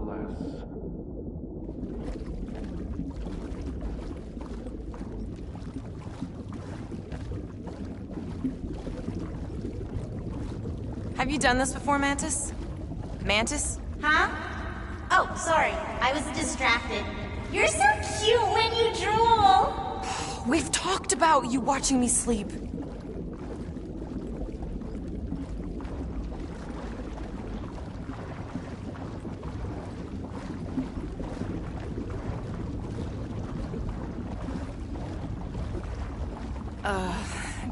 less. Have you done this before, Mantis? Mantis? Huh? Oh, sorry. I was distracted. You're so cute when you drool! We've talked about you watching me sleep.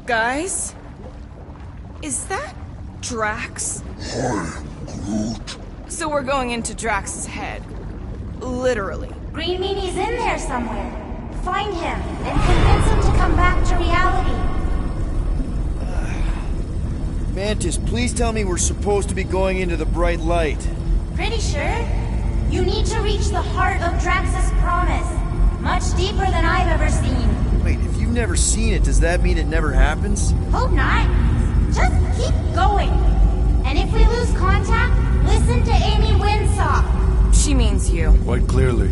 Guys? Is that Drax? Hi, Groot. So we're going into Drax's head. Literally. Green Meanie's in there somewhere. Find him and convince him to come back to reality. Mantis, please tell me we're supposed to be going into the bright light. Pretty sure. You need to reach the heart of Drax's promise. Much deeper than I've ever seen. Wait, if you've never seen it, does that mean it never happens? Hope not. Just keep going. And if we lose contact, listen to Amy Winsock. She means you. Quite clearly.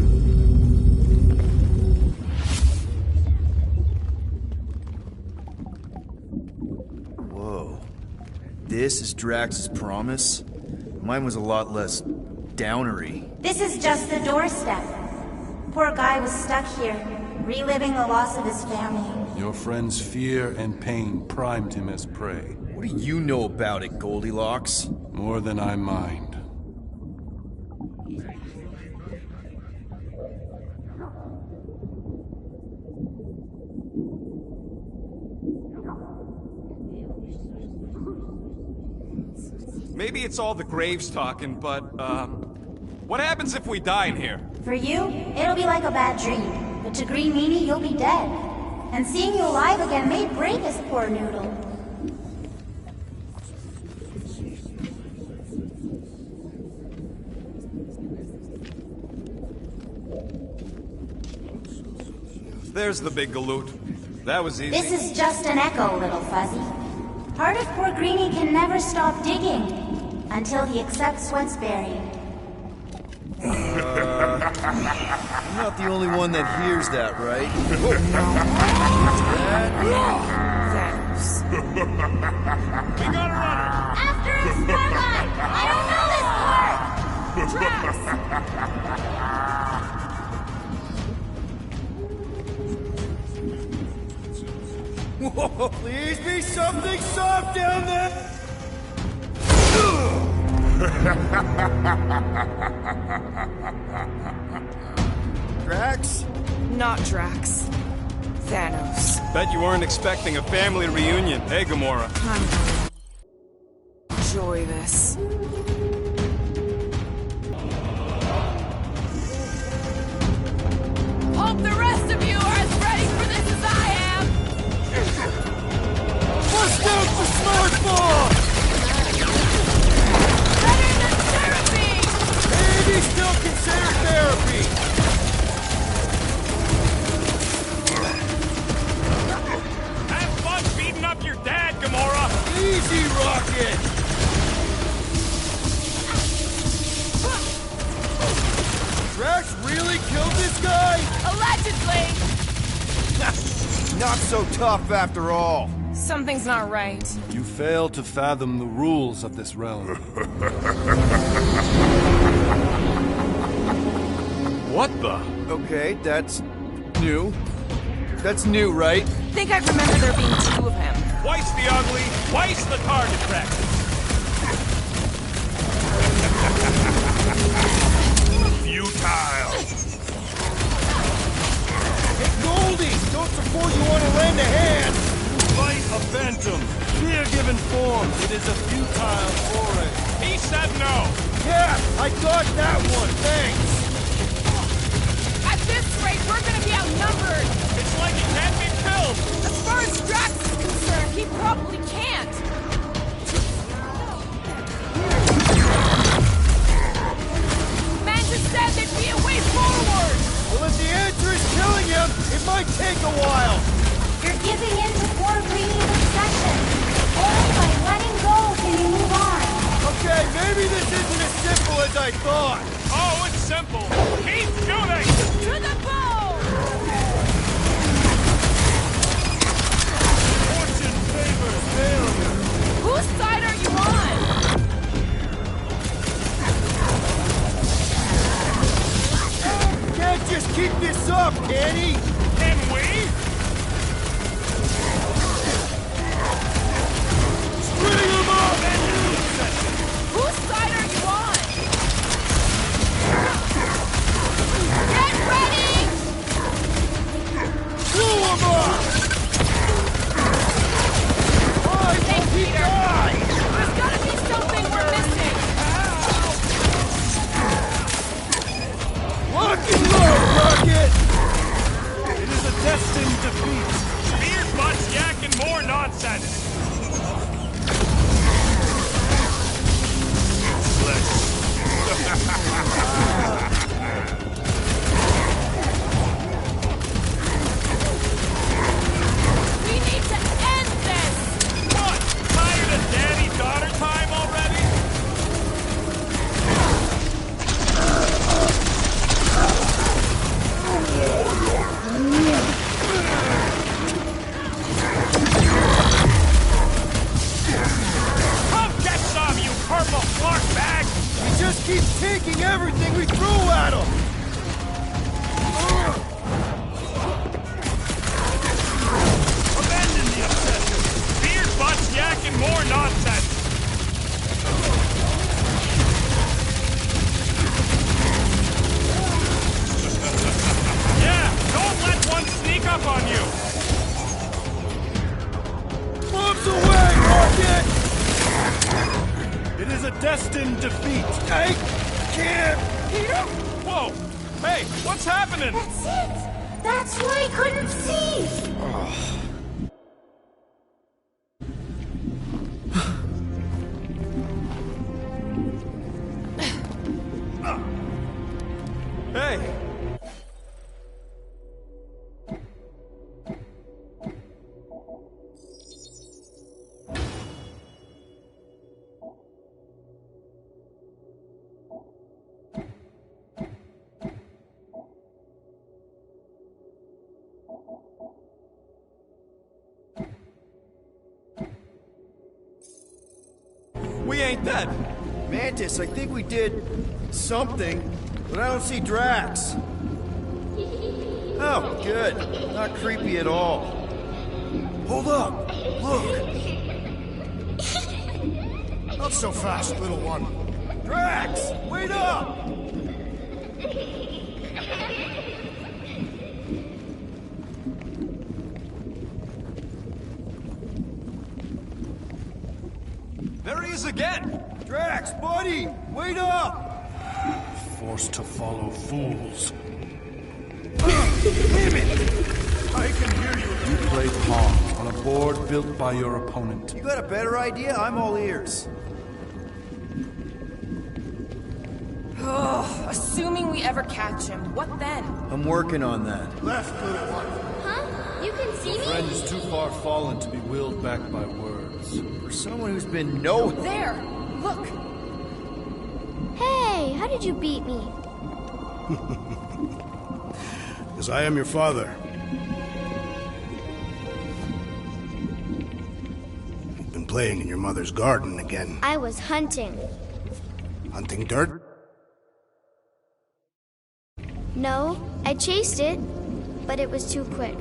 Whoa. This is Drax's promise? Mine was a lot less downery. This is just the doorstep. Poor guy was stuck here, reliving the loss of his family. Your friend's fear and pain primed him as prey. What do you know about it, Goldilocks? More than I mind. Maybe it's all the graves talking, but, what happens if we die in here? For you, it'll be like a bad dream. But to Green Meanie, you'll be dead. And seeing you alive again may break his poor noodle. There's the big galoot. That was easy. This is just an echo, little fuzzy. Part of poor Greenie can never stop digging until he accepts what's buried. I'm not the only one that hears that, right? Thanos. We got a runner! After him, Starlight! I don't know this part! Drax! Whoa, please be something soft down there! Drax? Not Drax. Thanos. Bet you weren't expecting a family reunion, hey, Gamora? I'm gonna enjoy this. Hope the rest of you are as ready for this as I am! Bust out the smart ball! Better than therapy! Maybe still consider therapy! Have fun beating up your dad, Gamora! Easy, Rocket! Drax really killed this guy? Allegedly! Not so tough after all. Something's not right. You fail to fathom the rules of this realm. What the? Okay, that's new. That's new, right? Think I remember there being two of him. Twice the ugly, twice the target practice. Futile. Hey, Goldie! Don't suppose you want to lend a hand? Fight a phantom. Fear given form. It is a futile foray. He said no. Yeah, I got that one, thanks! At this rate, we're gonna be outnumbered! It's like he can't be killed. As far as Drax is concerned, he probably can't! Mantis said there'd be a way forward! Well, if the answer is killing him, it might take a while. You're giving in to poor Greenie's obsession. Only by letting go can you move on. Okay, maybe this isn't as simple as I thought. Oh, it's simple. Keep shooting! To the bow! Fortune favors failure. Whose side are you on? Can't just keep this up, can he? Can we? Bring him up! Whose side are you on? Get ready! Blew him up! Why Hey, won't he Peter. die? There's gotta be something we're missing. Lock and load, Rocket! It is a destined defeat. Beard butts, yak, and more nonsense. We need to end this! What? Tired of daddy-daughter time already? Come get some, you purple flark bag! He just keeps taking everything we threw at him! Abandon the obsession! Beard butts, yak, and more nonsense! Yeah, don't let one sneak up on you! Bombs away, Rocket! It is a destined defeat. I can't... Peter? Whoa! Hey, what's happening? That's it! That's why I couldn't see! Hey! We ain't dead. Mantis, I think we did something, but I don't see Drax. Oh, good. Not creepy at all. Hold up! Look! Not so fast, little one. Drax! Wait up! There he is again! Drax, buddy! Wait up! Forced to follow fools. Damn it! I can hear you. You play pawns on a board built by your opponent. You got a better idea? I'm all ears. Ugh, assuming we ever catch him, what then? I'm working on that. Left, little one. Huh? You can see me? Friend is too far fallen to be willed back by words. For someone who's been no... There! Look! Hey, how did you beat me? Because I am your father. You've been playing in your mother's garden again. I was hunting. Hunting dirt? No, I chased it, but it was too quick.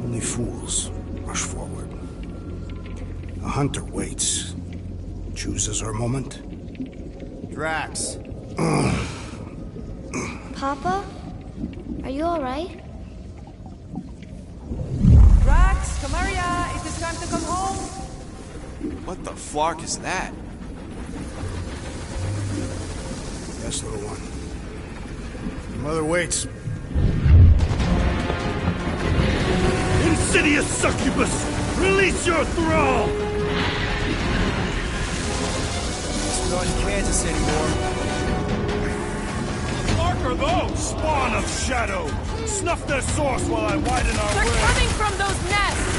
Only fools rush forward. A hunter waits. Chooses her moment. Drax. Papa? Are you alright? Drax, Kamaria, it is time to come home. What the flark is that? Yes, little one. Your mother waits. Insidious succubus! Release your thrall! It's not in Kansas anymore. Flark are those? Spawn of shadow! Snuff their source while I widen our They're way! coming from those nests!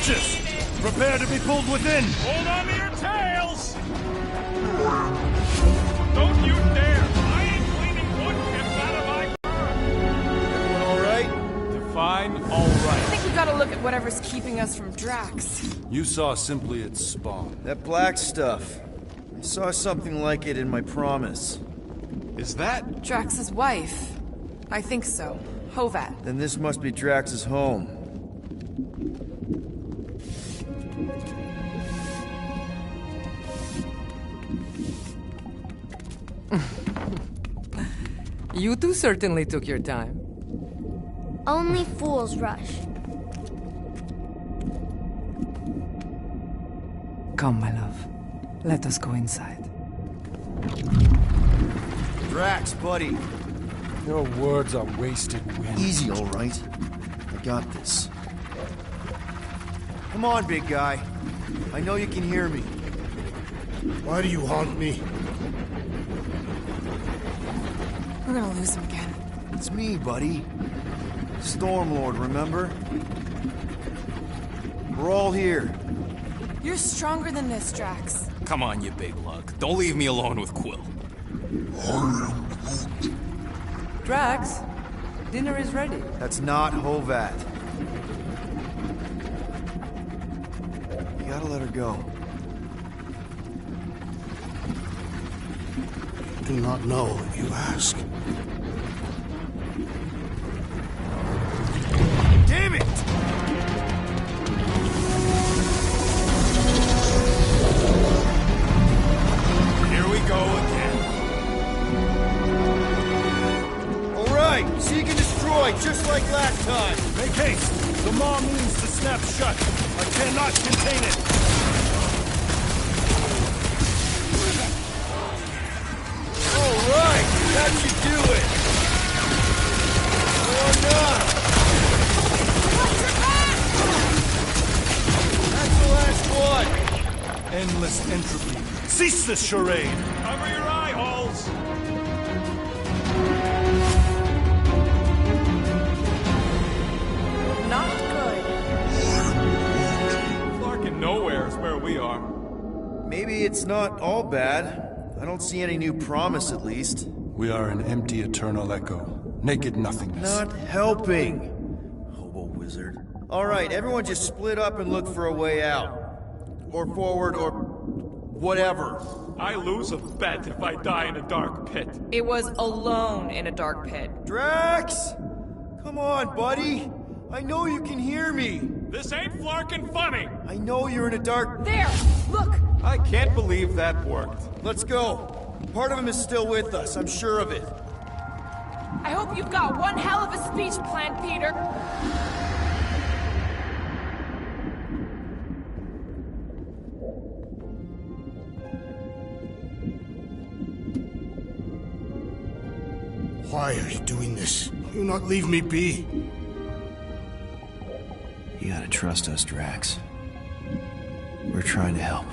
approaches! Prepare to be pulled within! Hold on to your tails! Don't you dare! I ain't cleaning wood chips out of my fur! Everyone alright? Define I alright. think we gotta look at whatever's keeping us from Drax. You saw simply its spawn. That black stuff. I saw something like it in my promise. Is that... Drax's wife. I think so. Hovat. Then this must be Drax's home. You two certainly took your time. Only fools rush. Come, my love. Let us go inside. Drax, buddy. Your words are wasted wind. Easy, alright? I got this. Come on, big guy. I know you can hear me. Why do you haunt me? We're gonna lose him again. It's me, buddy. Stormlord, remember? We're all here. You're stronger than this, Drax. Come on, you big lug. Don't leave me alone with Quill. Drax, dinner is ready. That's not Hovat. You gotta let her go. Do not know if you ask. Damn it! Here we go again. Alright, seek and destroy, just like last time. Make haste! The maw means to snap shut. I cannot contain it. Alright, that should do it. Or not. That's the last one. Endless entropy. Cease this charade! Cover your eye holes. Not good. Flarkin' nowhere is where we are. Maybe it's not all bad. I don't see any new promise, at least. We are an empty eternal echo. Naked nothingness. Not helping. Hobo wizard. Alright, everyone just split up and look for a way out. Or forward, or whatever. I lose a bet if I die in a dark pit. It was alone in a dark pit. Drax! Come on, buddy. I know you can hear me. This ain't Flarkin' funny. I know you're in a dark... There! Look! I can't believe that worked. Let's go. Part of him is still with us, I'm sure of it. I hope you've got one hell of a speech planned, Peter. Why are you doing this? You not leave me be. You gotta trust us, Drax. We're trying to help.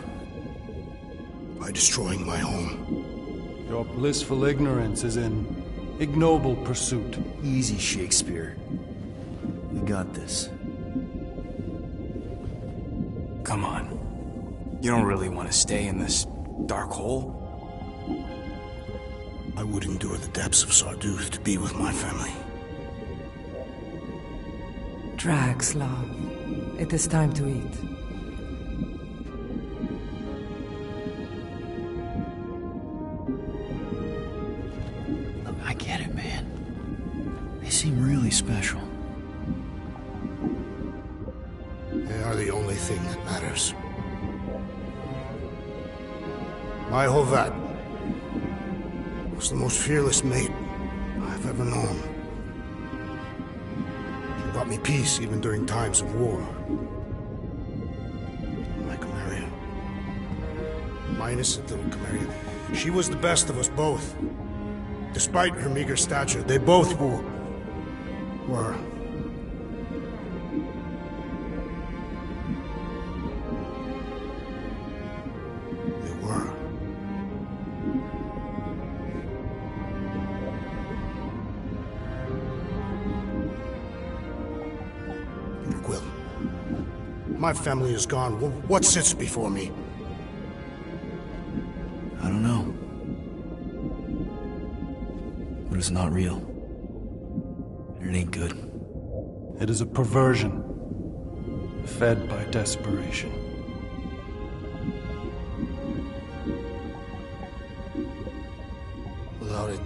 By destroying my home. Your blissful ignorance is an ignoble pursuit. Easy, Shakespeare. We got this. Come on. You don't really want to stay in this dark hole? I would endure the depths of Sarduth to be with my family. Drax, love. It is time to eat. Look, I get it, man. They seem really special. They are the only thing that matters. My Hovat was the most fearless mate I've ever known. She brought me peace even during times of war. My Camarilla. My innocent little Camarilla. She was the best of us both. Despite her meager stature, they both were. They were. Quill. My family is gone. What sits before me? I don't know. But it's not real. And it ain't good. It is a perversion, fed by desperation. Without it,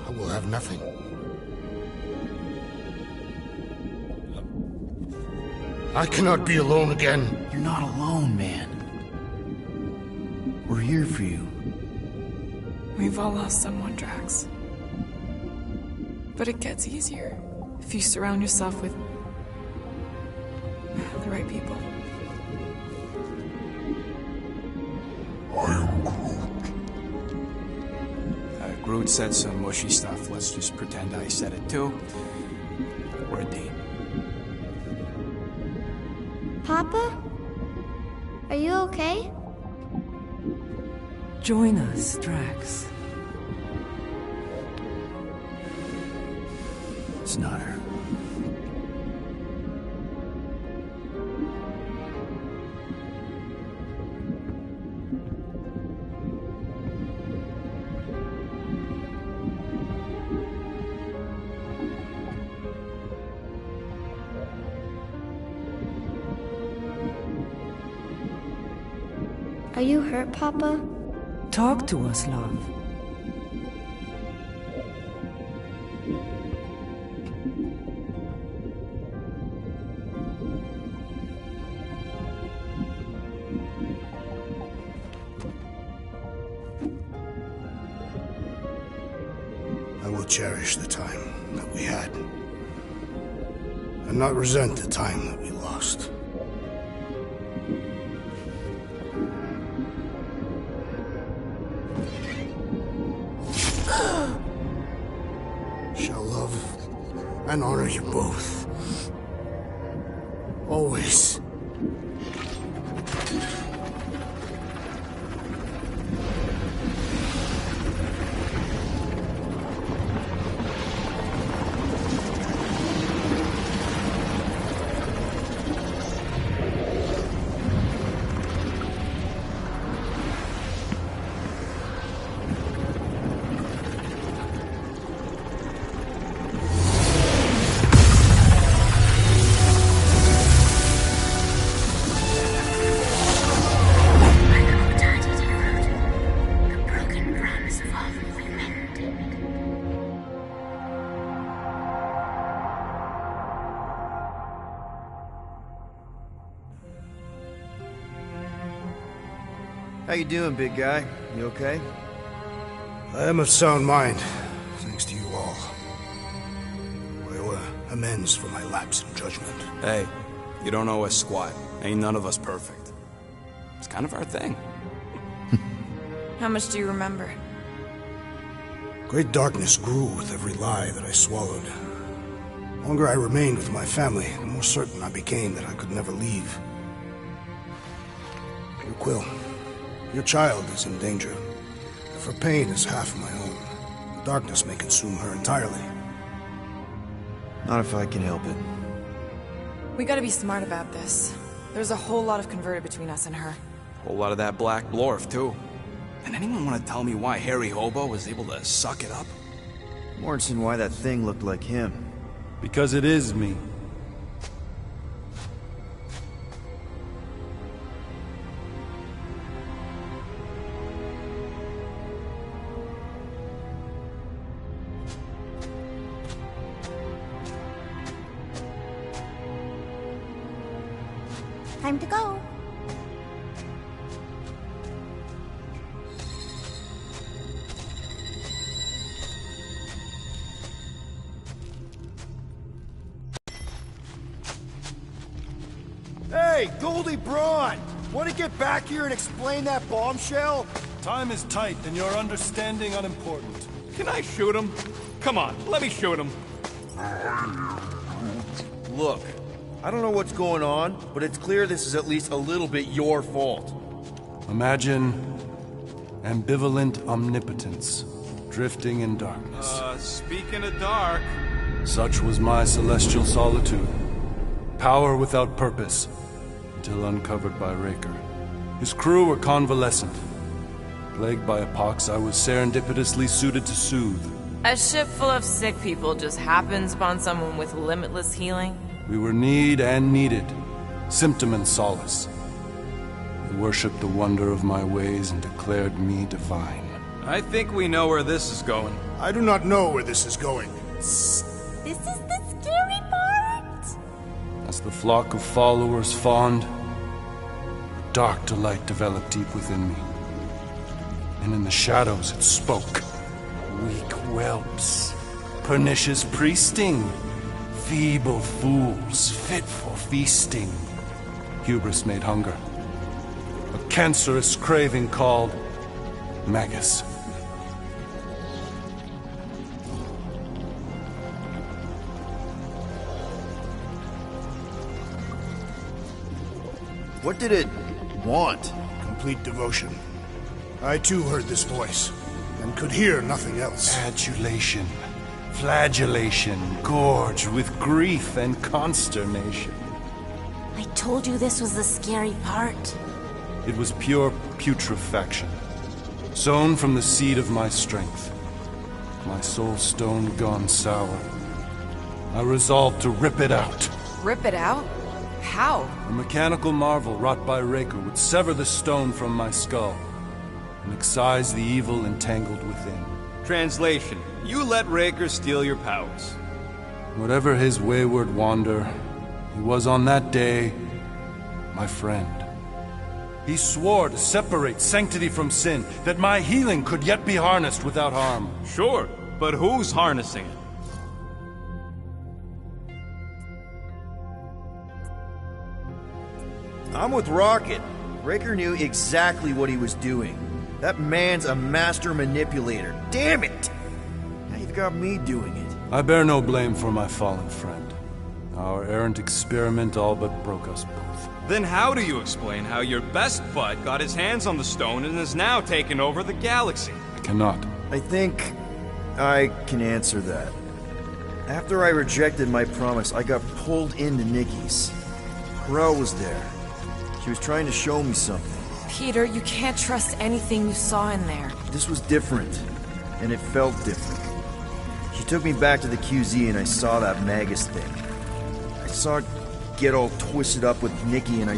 I will have nothing. I cannot be alone again. You're not alone, man. We're here for you. We've all lost someone, Drax. But it gets easier if you surround yourself with the right people. I am Groot. Groot said some mushy stuff. Let's just pretend I said it too. We're a team. Papa? Are you okay? Join us, Drax. It's not her. Are you hurt, Papa? Talk to us, love. I will cherish the time that we had, and not resent the time that we lost. Shall love and honor you both. Always. How you doing, big guy? You okay? I am of sound mind, thanks to you all. I owe amends for my lapse in judgment. Hey, you don't owe us squat. Ain't none of us perfect. It's kind of our thing. How much do you remember? Great darkness grew with every lie that I swallowed. The longer I remained with my family, the more certain I became that I could never leave. Your Quill, your child is in danger. If her pain is half my own, the darkness may consume her entirely. Not if I can help it. We gotta be smart about this. There's a whole lot of converted between us and her. Whole lot of that black blorf, too. And anyone want to tell me why Harry Hobo was able to suck it up? Morrison, why that thing looked like him. Because it is me. Time to go. Hey, Goldie Braun! Want to get back here and explain that bombshell? Time is tight, and your understanding unimportant. Can I shoot him? Come on, let me shoot him. Look, I don't know what's going on, but it's clear this is at least a little bit your fault. Imagine ambivalent omnipotence, drifting in darkness. Speaking of dark... Such was my celestial solitude. power without purpose, until uncovered by Raker. His crew were convalescent. Plagued by a pox, I was serendipitously suited to soothe. A ship full of sick people just happens upon someone with limitless healing? We were need and needed, symptom and solace. They worshipped the wonder of my ways and declared me divine. I think we know where this is going. I do not know where this is going. This is the scary part! As the flock of followers fawned, a dark delight developed deep within me. And in the shadows it spoke. Weak whelps, pernicious priesting, feeble fools, fit for feasting. Hubris made hunger. A cancerous craving called Magus. What did it want? Complete devotion. I too heard this voice, and could hear nothing else. Adulation, flagellation, gorged with grief and consternation. I told you this was the scary part. It was pure putrefaction, sown from the seed of my strength. My soul stone gone sour. I resolved to rip it out. Rip it out? How? A mechanical marvel wrought by Raker would sever the stone from my skull and excise the evil entangled within. Translation: you let Raker steal your powers. Whatever his wayward wander, he was on that day my friend. He swore to separate sanctity from sin, that my healing could yet be harnessed without harm. Sure, but who's harnessing it? I'm with Rocket. Raker knew exactly what he was doing. That man's a master manipulator. Damn it! Now you've got me doing it. I bear no blame for my fallen friend. Our errant experiment all but broke us both. Then how do you explain how your best bud got his hands on the stone and is now taking over the galaxy? I cannot. I think I can answer that. After I rejected my promise, I got pulled into Nikki's. Corel was there. She was trying to show me something. Peter, you can't trust anything you saw in there. This was different, and it felt different. She took me back to the QZ and I saw that Magus thing. I saw it get all twisted up with Nikki and I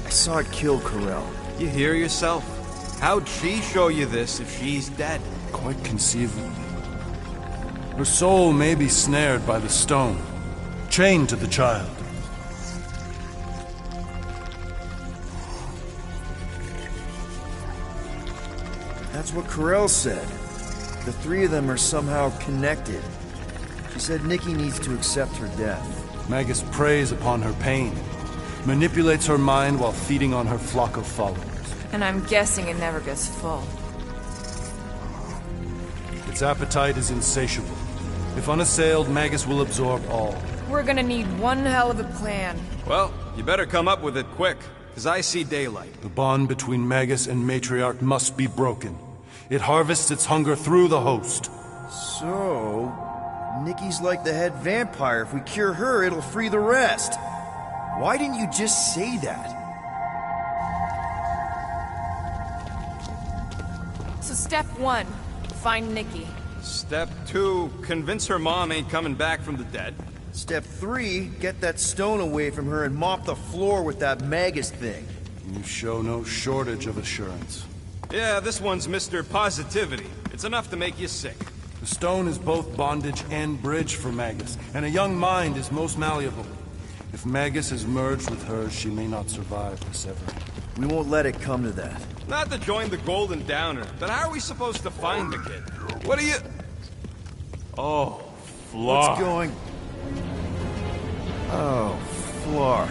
saw it kill Corel. You hear yourself? How'd she show you this if she's dead? Quite conceivably. Her soul may be snared by the stone, chained to the child. That's what Corel said. The three of them are somehow connected. She said Nikki needs to accept her death. Magus preys upon her pain, manipulates her mind while feeding on her flock of followers. And I'm guessing it never gets full. Its appetite is insatiable. If unassailed, Magus will absorb all. We're gonna need one hell of a plan. Well, you better come up with it quick, because I see daylight. The bond between Magus and Matriarch must be broken. It harvests its hunger through the host. So, Nikki's like the head vampire. If we cure her, it'll free the rest. Why didn't you just say that? So step 1, find Nikki. Step 2, convince her mom ain't coming back from the dead. Step 3, get that stone away from her and mop the floor with that Magus thing. You show no shortage of assurance. Yeah, this one's Mr. Positivity. It's enough to make you sick. The stone is both bondage and bridge for Magus, and a young mind is most malleable. If Magus is merged with hers, she may not survive the severing. We won't let it come to that. Not to join the Golden Downer, but how are we supposed to find the kid? What are you... Oh, Flark. What's going... Oh, Flark.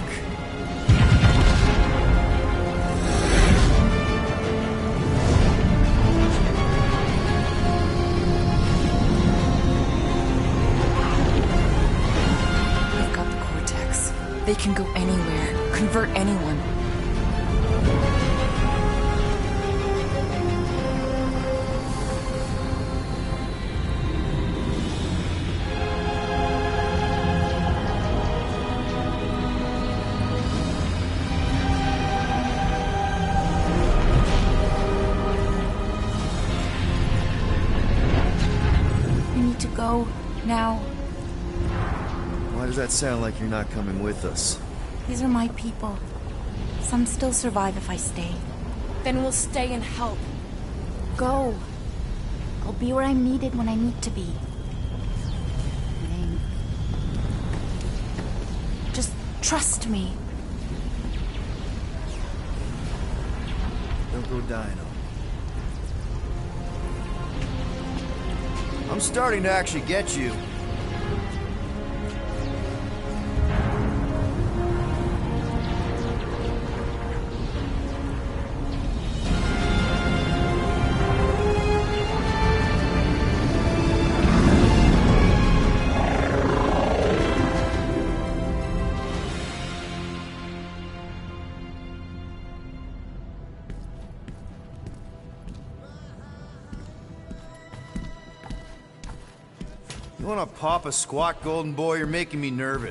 We've got the Cortex. They can go anywhere, convert anyone. go now? Why does that sound like you're not coming with us? These are my people. Some still survive if I stay. Then we'll stay and help. Go. I'll be where I'm needed when I need to be. Just trust me. Don't go dying on. I'm starting to actually get you. You wanna pop a squat, golden boy? You're making me nervous.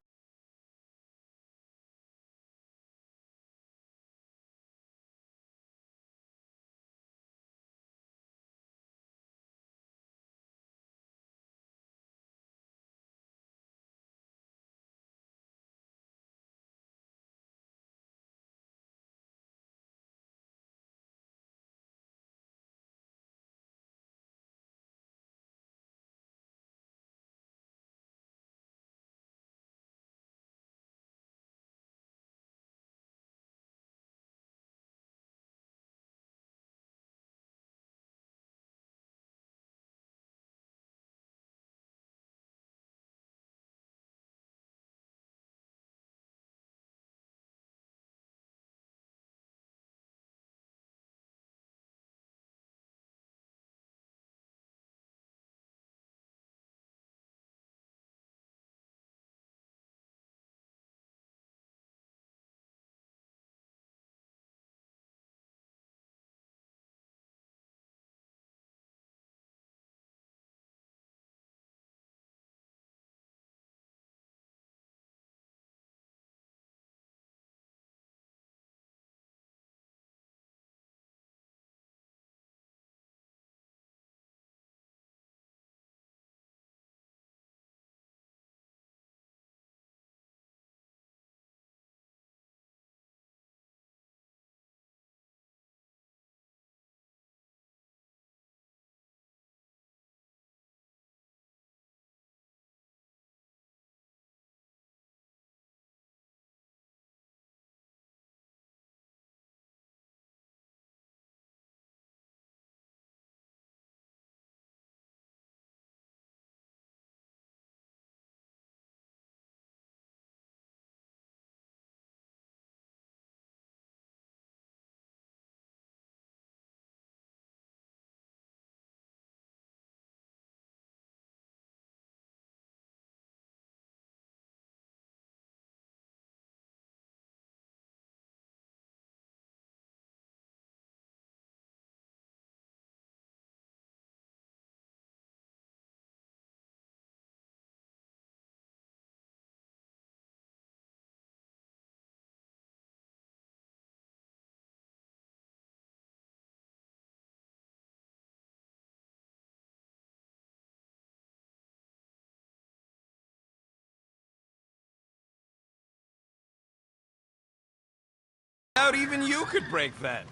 Out even you could break that.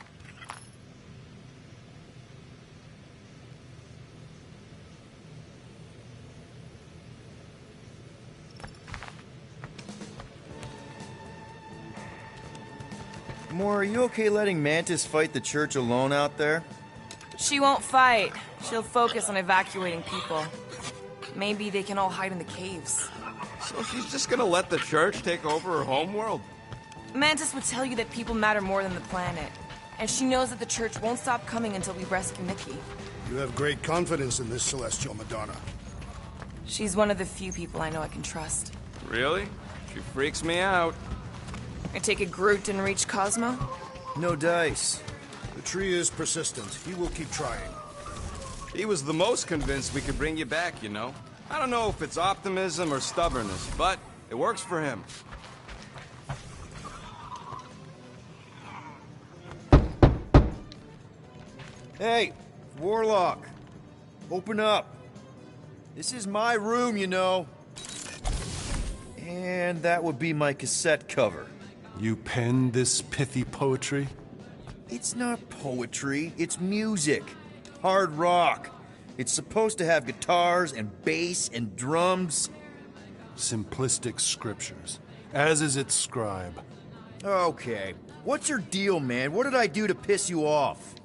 Moore, are you okay letting Mantis fight the church alone out there? She won't fight. She'll focus on evacuating people. Maybe they can all hide in the caves. So she's just gonna let the church take over her homeworld? Mantis would tell you that people matter more than the planet. And she knows that the church won't stop coming until we rescue Nikki. You have great confidence in this celestial Madonna. She's one of the few people I know I can trust. Really? She freaks me out. I take it Groot didn't reach Cosmo? No dice. The tree is persistent. He will keep trying. He was the most convinced we could bring you back, you know? I don't know if it's optimism or stubbornness, but it works for him. Hey, Warlock. Open up. This is my room, you know. And that would be my cassette cover. You penned this pithy poetry? It's not poetry, it's music. Hard rock. It's supposed to have guitars and bass and drums. Simplistic scriptures, as is its scribe. Okay. What's your deal, man? What did I do to piss you off?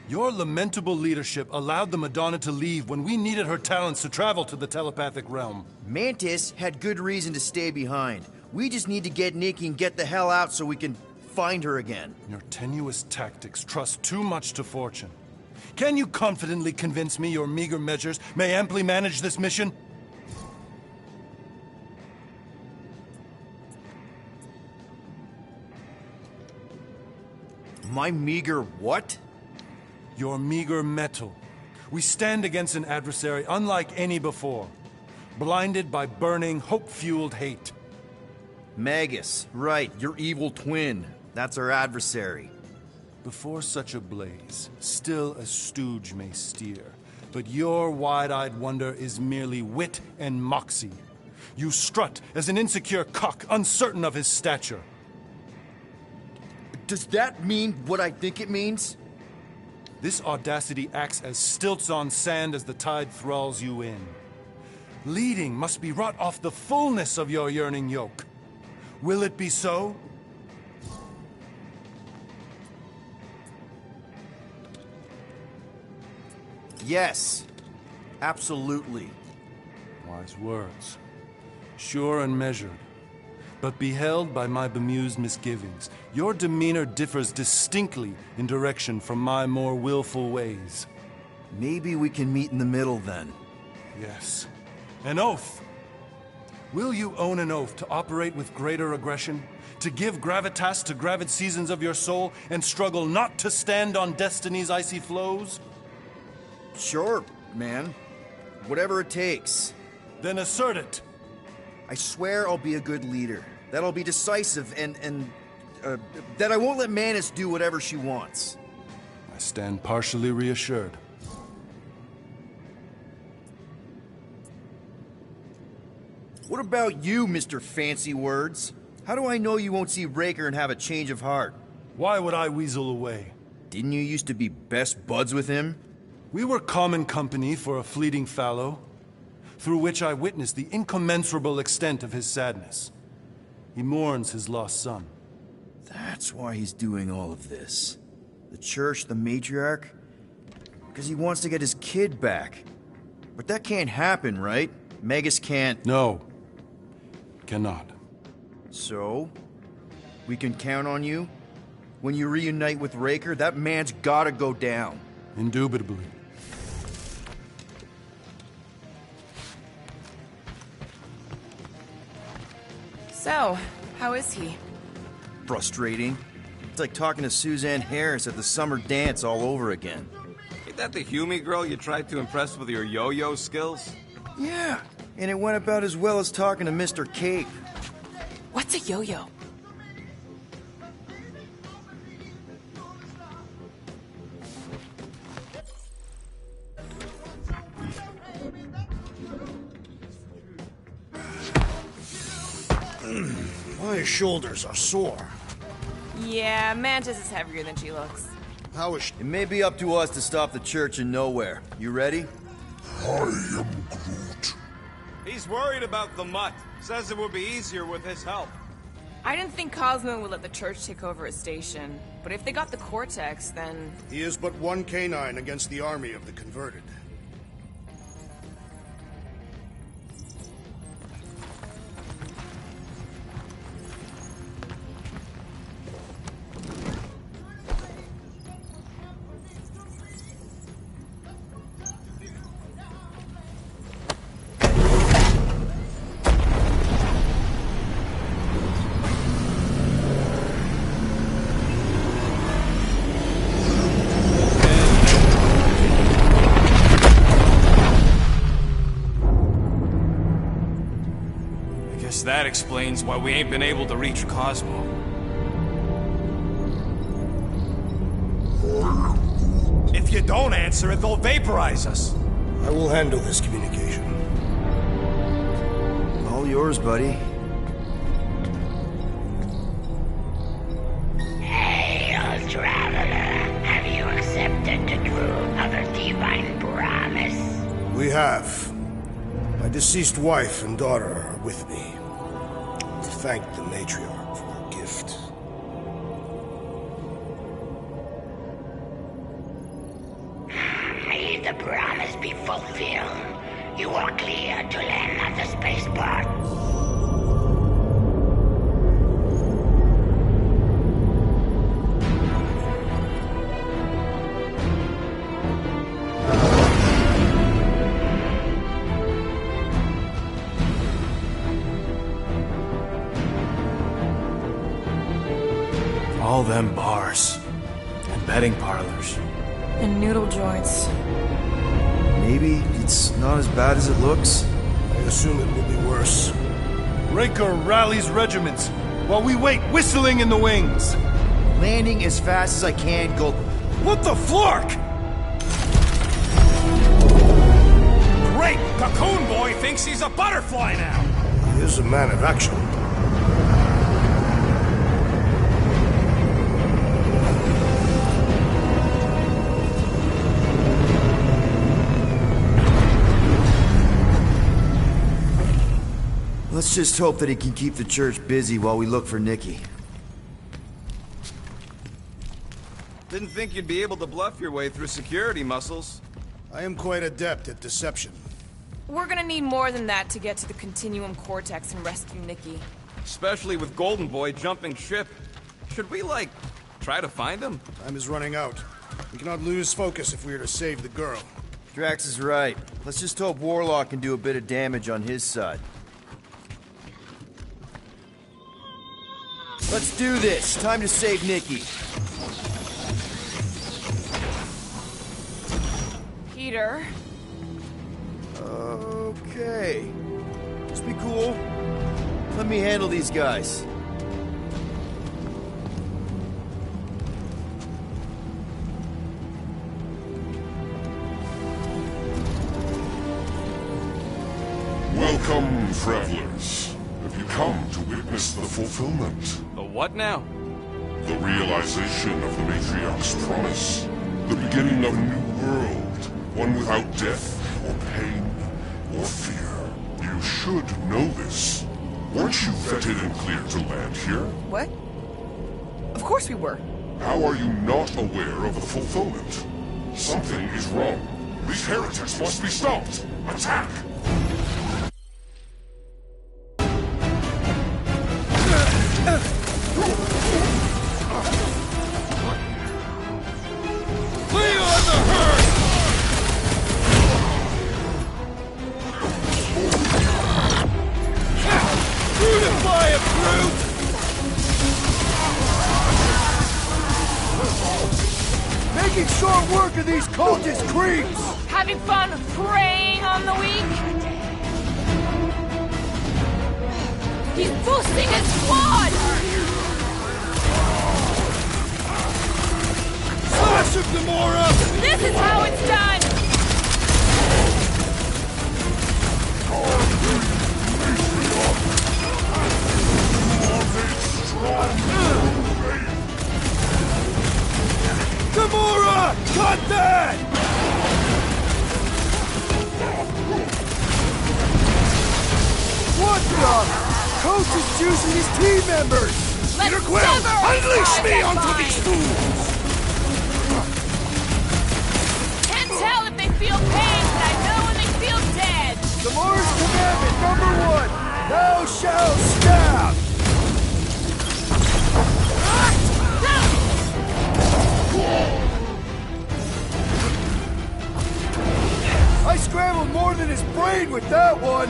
Your lamentable leadership allowed the Madonna to leave when we needed her talents to travel to the telepathic realm. Mantis had good reason to stay behind. We just need to get Nikki and get the hell out so we can find her again. Your tenuous tactics trust too much to fortune. Can you confidently convince me your meager measures may amply manage this mission? My meager what? Your meager metal. We stand against an adversary unlike any before, blinded by burning, hope-fueled hate. Magus, right, your evil twin. That's our adversary. Before such a blaze, still a stooge may steer, but your wide-eyed wonder is merely wit and moxie. You strut as an insecure cock, uncertain of his stature. Does that mean what I think it means? This audacity acts as stilts on sand as the tide thralls you in. Leading must be wrought off the fullness of your yearning yoke. Will it be so? Yes, absolutely. Wise words. Sure and measured. But beheld by my bemused misgivings, your demeanor differs distinctly in direction from my more willful ways. Maybe we can meet in the middle then. Yes. An oath. Will you own an oath to operate with greater aggression? To give gravitas to gravid seasons of your soul and struggle not to stand on destiny's icy flows? Sure, man. Whatever it takes. Then assert it. I swear I'll be a good leader. That I'll be decisive and that I won't let Mantis do whatever she wants. I stand partially reassured. What about you, Mr. Fancy Words? How do I know you won't see Raker and have a change of heart? Why would I weasel away? Didn't you used to be best buds with him? We were common company for a fleeting fallow, through which I witnessed the incommensurable extent of his sadness. He mourns his lost son. That's why he's doing all of this. The church, the matriarch? Because he wants to get his kid back. But that can't happen, right? Magus can't... No. Cannot. So? We can count on you? When you reunite with Raker, that man's gotta go down. Indubitably. So, how is he? Frustrating. It's like talking to Suzanne Harris at the summer dance all over again. Ain't that the Hume girl you tried to impress with your yo-yo skills? Yeah, and it went about as well as talking to Mr. Cape. What's a yo-yo? My shoulders are sore. Yeah, Mantis is heavier than she looks. How is she? It may be up to us to stop the church in nowhere. You ready? I am Groot. He's worried about the mutt. Says it would be easier with his help. I didn't think Cosmo would let the church take over his station, but if they got the Cortex, then... He is but one canine against the army of the converted. That explains why we ain't been able to reach Cosmo. If you don't answer it, they'll vaporize us. I will handle this communication. yours, buddy. Hail, traveler. Have you accepted the truth of a divine promise? We have. My deceased wife and daughter are with me. To thank the matriarch for her gift. May the promise be fulfilled. You are clear to land at the spaceport. All them bars. And betting parlors. And noodle joints. Maybe it's not as bad as it looks. I assume it will be worse. Raker rallies regiments while we wait whistling in the wings. Landing as fast as I can, go. What the flark? Great! Cocoon Boy thinks he's a butterfly now! He is a man of action. Let's just hope that he can keep the church busy while we look for Nikki. Didn't think you'd be able to bluff your way through security muscles. I am quite adept at deception. We're gonna need more than that to get to the Continuum Cortex and rescue Nikki. Especially with Golden Boy jumping ship. Should we, like, try to find him? Time is running out. We cannot lose focus if we are to save the girl. Drax is right. Let's just hope Warlock can do a bit of damage on his side. Let's do this. Time to save Nikki. Peter. Okay. Just be cool. Let me handle these guys. Welcome, travelers. Have you come to witness the fulfillment? The what now? The realization of the Matriarch's promise. The beginning of a new world. One without death, or pain, or fear. You should know this. Weren't you vetted and cleared to land here? What? Of course we were. How are you not aware of the fulfillment? Something is wrong. These heretics must be stopped. Attack! Making short work of these cultist creeps! Having fun preying on the weak? He's boosting his squad! Slash him, Gamora! This is how it's done! Gamora! Cut that! What the? Coach is choosing his team members! Let's Quill, unleash me onto these fools! Can't tell if they feel pain, but I know when they feel dead! Gamora's commandment #1, thou shalt stab! I scrambled more than his brain with that one!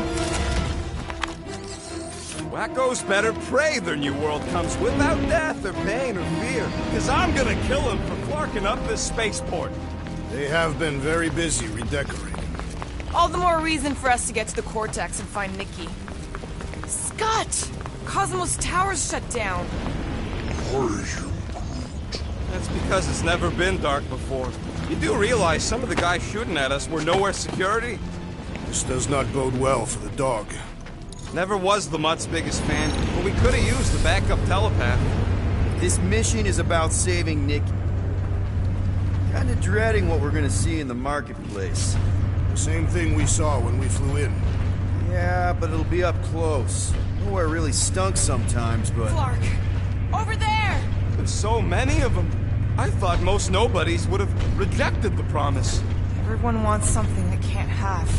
Wacko's better pray their new world comes without death or pain or fear. Cause I'm gonna kill him for clarking up this spaceport. They have been very busy redecorating. All the more reason for us to get to the Cortex and find Nikki. Scott! Cosmos Tower's shut down. That's because it's never been dark before. You do realize some of the guys shooting at us were nowhere security? This does not bode well for the dog. Never was the Mutt's biggest fan, but we could have used the backup telepath. This mission is about saving Nikki. Kinda dreading what we're gonna see in the marketplace. The same thing we saw when we flew in. Yeah, but it'll be up close. Nowhere really stunk sometimes, but... Clark! Over there! There's so many of them. I thought most nobodies would have rejected the promise. Everyone wants something they can't have.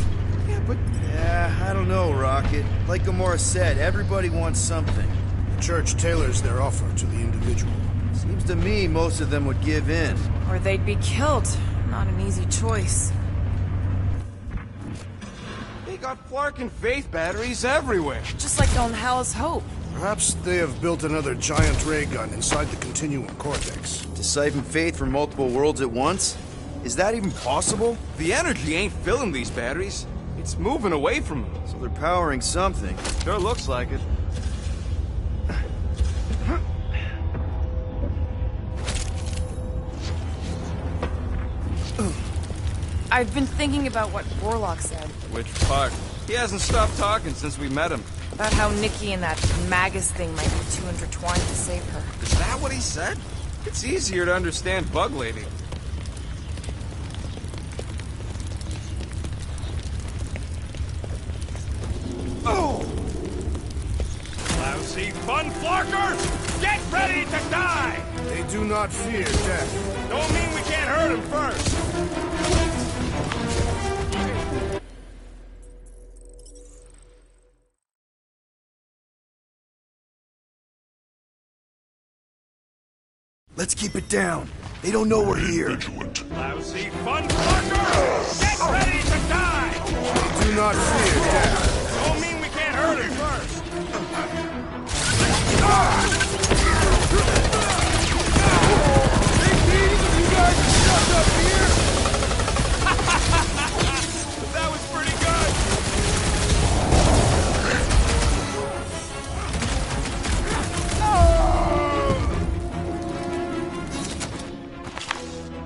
Yeah, but... Yeah, I don't know, Rocket. Like Gamora said, everybody wants something. The church tailors their offer to the individual. Seems to me most of them would give in. Or they'd be killed. Not an easy choice. They got Flark and Faith batteries everywhere. Just like on Hal's Hope. Perhaps they have built another giant ray gun inside the Continuum Cortex. To siphon Faith from multiple worlds at once? Is that even possible? The energy ain't filling these batteries. It's moving away from them. So they're powering something. Sure looks like it. I've been thinking about what Warlock said. Which part? He hasn't stopped talking since we met him. About how Nikki and that Magus thing might be too intertwined to save her. Is that what he said? It's easier to understand Bug Lady. Oh! Lousy fun flarkers! Get ready to die! They do not fear death. Don't mean we can't hurt them first. Let's keep it down. They don't know we're here. Lousy fun flarkers! Get ready to die! They do not fear death. Don't mean we can't hurt them first. Big meeting of you guys stuck up here! That was pretty good!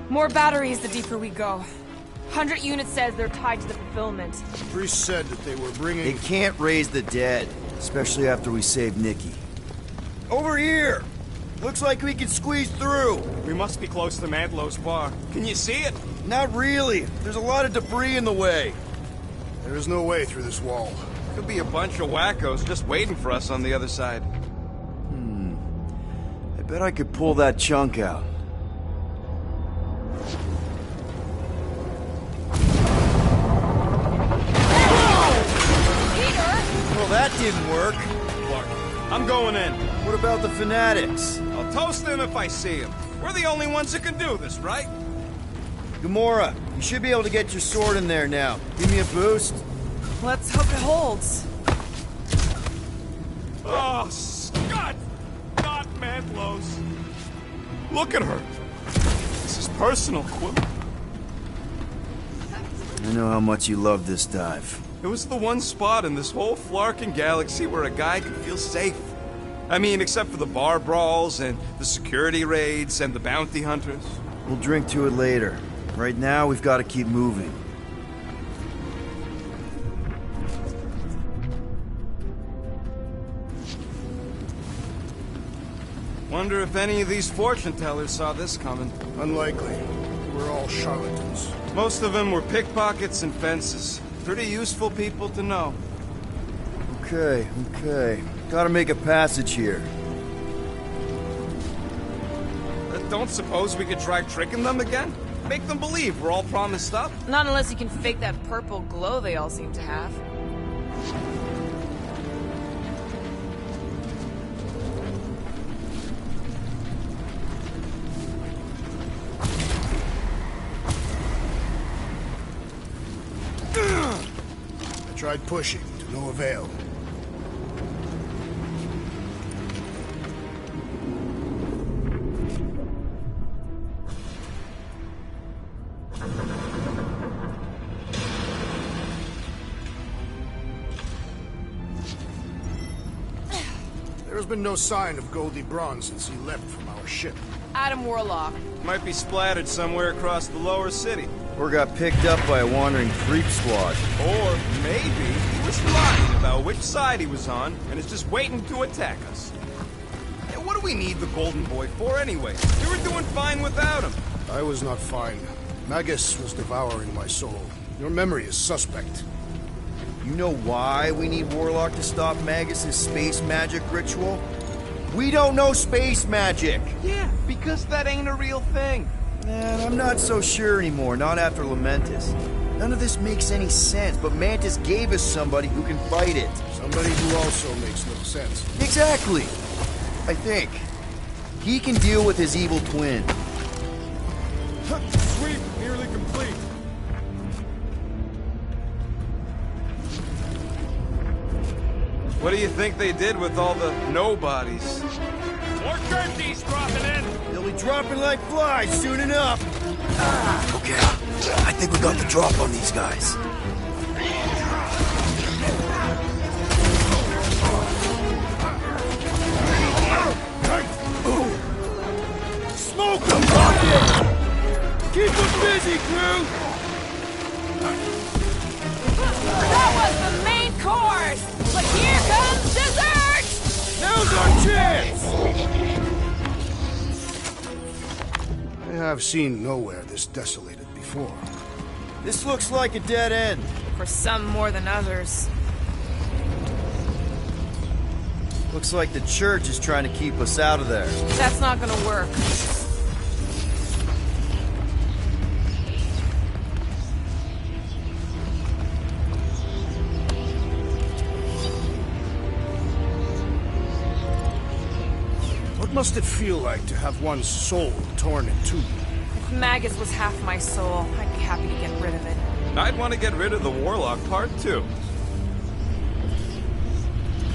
More batteries the deeper we go. 100 units says they're tied to the fulfillment. The priest said that they were bringing... They can't raise the dead, especially after we saved Nikki. Over here! Looks like we can squeeze through. We must be close to Mantlow's bar. Can you see it? Not really. There's a lot of debris in the way. There is no way through this wall. Could be a bunch of wackos just waiting for us on the other side. I bet I could pull that chunk out. Well, that didn't work. Clark, I'm going in. What about the fanatics? I'll toast them if I see them. We're the only ones that can do this, right? Gamora, you should be able to get your sword in there now. Give me a boost. Let's hope it holds. Oh, Scott! Not Mantlow's. Look at her. This is personal, Quill. I know how much you love this dive. It was the one spot in this whole flarkin' galaxy where a guy could feel safe. I mean, except for the bar brawls and the security raids and the bounty hunters. We'll drink to it later. Right now, we've got to keep moving. Wonder if any of these fortune tellers saw this coming. Unlikely. We're all charlatans. Most of them were pickpockets and fences. Pretty useful people to know. Okay. Gotta make a passage here. Don't suppose we could try tricking them again? Make them believe we're all promised stuff? Not unless you can fake that purple glow they all seem to have. I tried pushing, to no avail. There's been no sign of Goldie Braun since he left from our ship. Adam Warlock. Might be splattered somewhere across the lower city. Or got picked up by a wandering creep squad. Or maybe he was was lying about which side he was on, and is just waiting to attack us. Hey, what do we need the Golden Boy for anyway? We were doing fine without him. I was not fine. Magus was devouring my soul. Your memory is suspect. You know why we need Warlock to stop Magus' space magic ritual? We don't know space magic! Yeah, because that ain't a real thing. And I'm not so sure anymore, not after Lamentus. None of this makes any sense, but Mantis gave us somebody who can fight it. Somebody who also makes little sense. Exactly! I think. He can deal with his evil twin. Sweep nearly complete. What do you think they did with all the nobodies? More Gerties dropping in. They'll be dropping like flies soon enough. Okay, I think we got the drop on these guys. Smoke them, Rocket! Keep them busy, crew! That was the main course! But here comes dessert! Now's our chance! I have seen nowhere this desolated before. This looks like a dead end. For some more than others. Looks like the church is trying to keep us out of there. That's not gonna work. What must it feel like to have one's soul torn in two? If Magus was half my soul, I'd be happy to get rid of it. I'd want to get rid of the Warlock part too.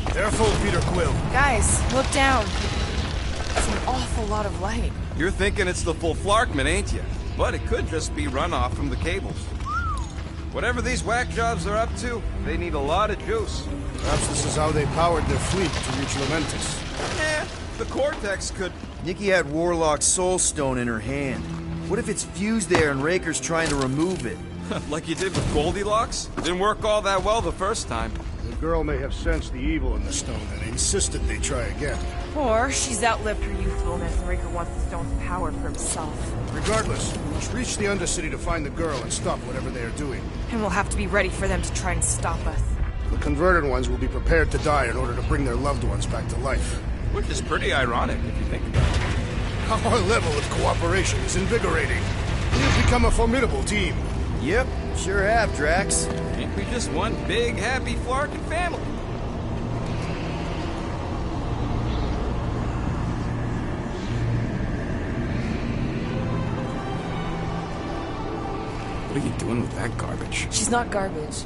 Careful, Peter Quill. Guys, look down. It's an awful lot of light. You're thinking it's the full Flarkman, ain't you? But it could just be runoff from the cables. Whatever these whack jobs are up to, they need a lot of juice. Perhaps this is how they powered their fleet to reach Lamentus. Eh, the Cortex could... Nikki had Warlock's soul stone in her hand. What if it's fused there and Raker's trying to remove it? Like you did with Goldilocks? Didn't work all that well the first time. The girl may have sensed the evil in the stone and insisted they try again. Or she's outlived her youthfulness and Raker wants the stone's power for himself. Regardless, we must reach the Undercity to find the girl and stop whatever they are doing. And we'll have to be ready for them to try and stop us. The converted ones will be prepared to die in order to bring their loved ones back to life. Which is pretty ironic if you think about it. Our level of cooperation is invigorating. We have become a formidable team. Yep, sure have, Drax. Ain't we just one big, happy Flarkin family? What are you doing with that garbage? She's not garbage.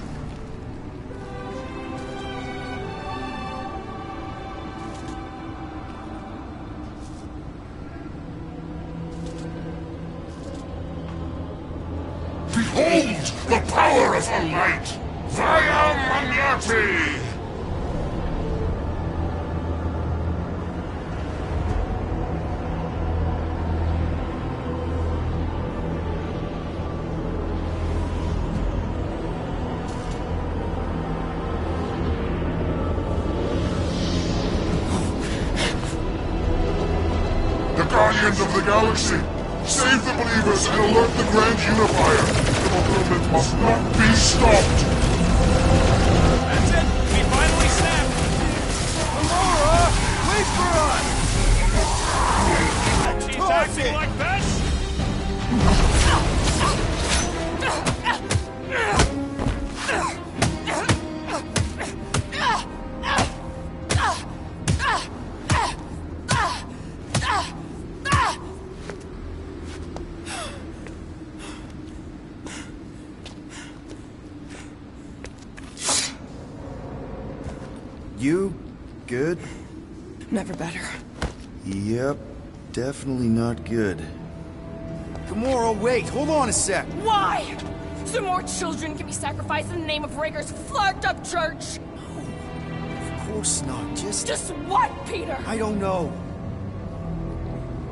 Behold the power of the light! Via Magnati! The Guardians of the Galaxy! Save the believers and alert the Grand Unifier! The movement must not be stopped! That's it! We finally snapped! Aurora! Wait for us! She's acting like this? You good? Never better. Yep, definitely not good. Gamora, wait! Hold on a sec! Why? So more children can be sacrificed in the name of Raker's flarked up church? Of course not, Just what, Peter? I don't know.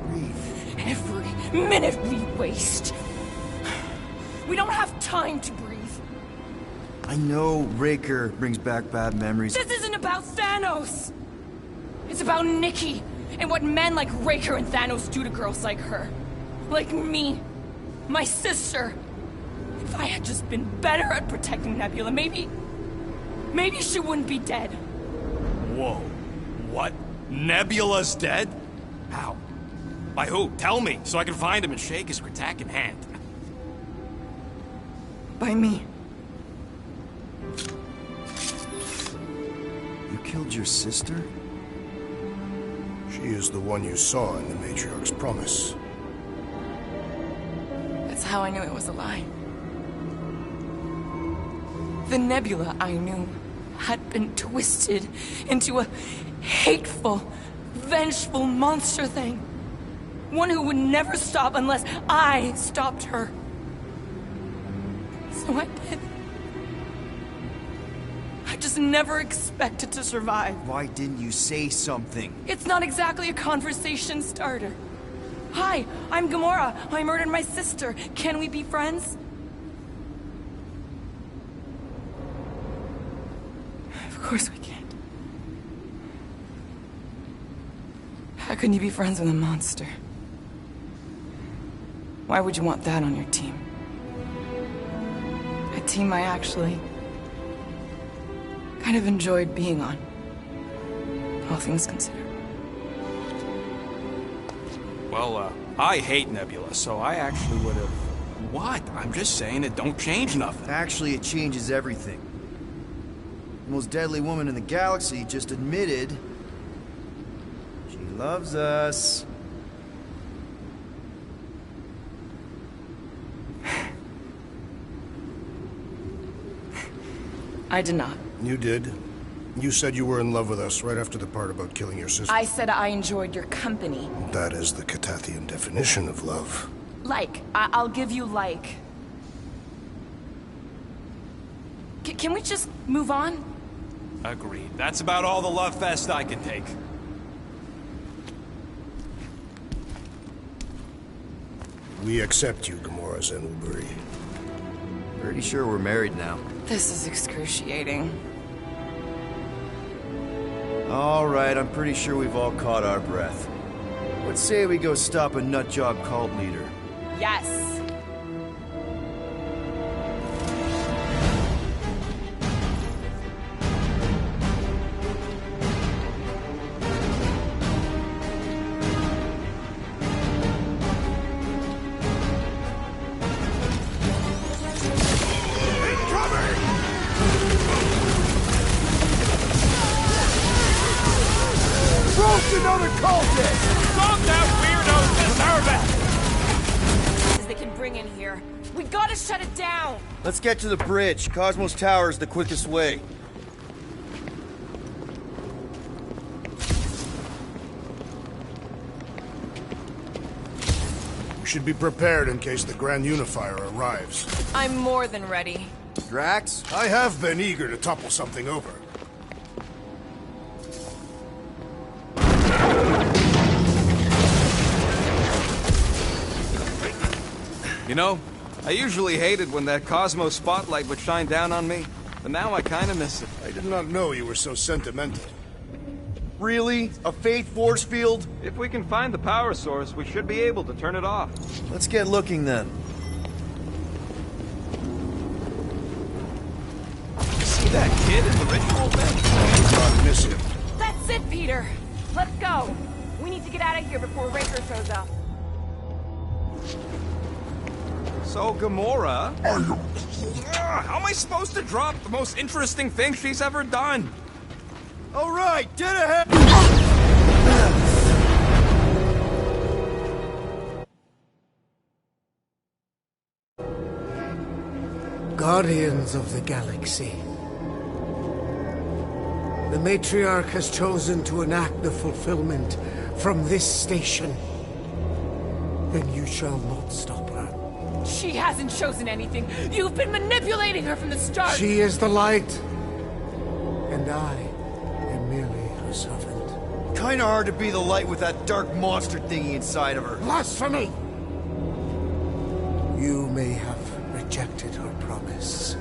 Breathe. Every minute we waste. We don't have time to breathe. I know Raker brings back bad memories. This isn't about Thanos! It's about Nikki, and what men like Raker and Thanos do to girls like her. Like me. My sister. If I had just been better at protecting Nebula, maybe she wouldn't be dead. Whoa. What? Nebula's dead? How? By who? Tell me, so I can find him and shake his Kratak in hand. By me. You killed your sister? She is the one you saw in the Matriarch's promise. That's how I knew it was a lie. The Nebula I knew had been twisted into a hateful, vengeful monster thing. One who would never stop unless I stopped her. So I did. I just never expected to survive. Why didn't you say something? It's not exactly a conversation starter. Hi, I'm Gamora. I murdered my sister. Can we be friends? Of course we can't. How can you be friends with a monster? Why would you want that on your team? A team I actually kind of enjoyed being on, all things considered. Well, I hate Nebula, so I actually would have... What? I'm just saying it don't change nothing. Actually, it changes everything. The most deadly woman in the galaxy just admitted she loves us. I did not. You did. You said you were in love with us right after the part about killing your sister. I said I enjoyed your company. That is the Catathian definition of love. Like. I'll give you like. Can we just move on? Agreed. That's about all the love fest I can take. We accept you, Gamora Zenwilbury. Pretty sure we're married now. This is excruciating. All right, I'm pretty sure we've all caught our breath. Let's say we go stop a nutjob cult leader. Yes. Another cultist! Calm down, weirdos! Deserve it! They can bring in here. We gotta shut it down! Let's get to the bridge. Cosmos Tower is the quickest way. We should be prepared in case the Grand Unifier arrives. I'm more than ready. Drax? I have been eager to topple something over. You know, I usually hated when that Cosmos spotlight would shine down on me, but now I kinda miss it. I did not know you were so sentimental. Really? A faith force field? If we can find the power source, we should be able to turn it off. Let's get looking then. You see that kid in the ritual thing? I miss him. That's it, Peter! Let's go! We need to get out of here before Raker shows up. So, Gamora... how am I supposed to drop the most interesting thing she's ever done? All right, get ahead! Guardians of the Galaxy. The Matriarch has chosen to enact the fulfillment from this station. And you shall not stop her. She hasn't chosen anything. You've been manipulating her from the start. She is the light. And I am merely her servant. Kinda hard to be the light with that dark monster thingy inside of her. Blasphemy! You may have rejected her promise,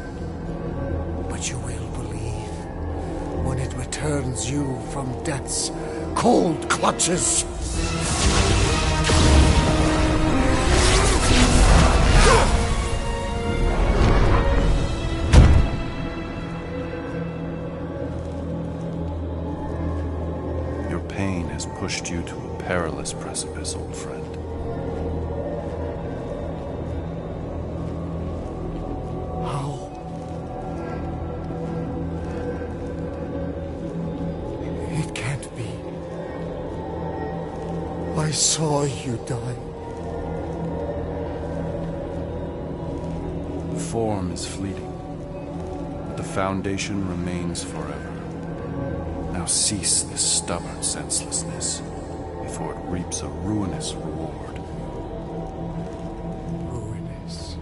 what you will believe when it returns you from death's cold clutches. Your pain has pushed you to a perilous precipice, old friend. I saw you die. The form is fleeting, but the foundation remains forever. Now cease this stubborn senselessness, before it reaps a ruinous reward. Ruinous.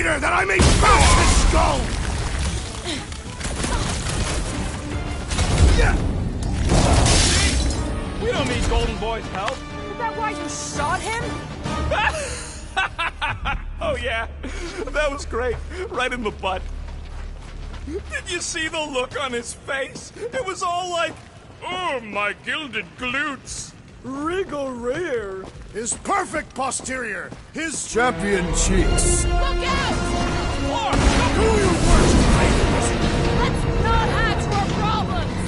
That I may bash his skull! We don't need Golden Boy's help. Is that why you shot him? Oh yeah, that was great. Right in the butt. Did you see the look on his face? It was all like, oh, my gilded glutes. Wriggle rear. His perfect posterior. His champion cheeks. Look out! Look, do your worst, Let's not add to our problems!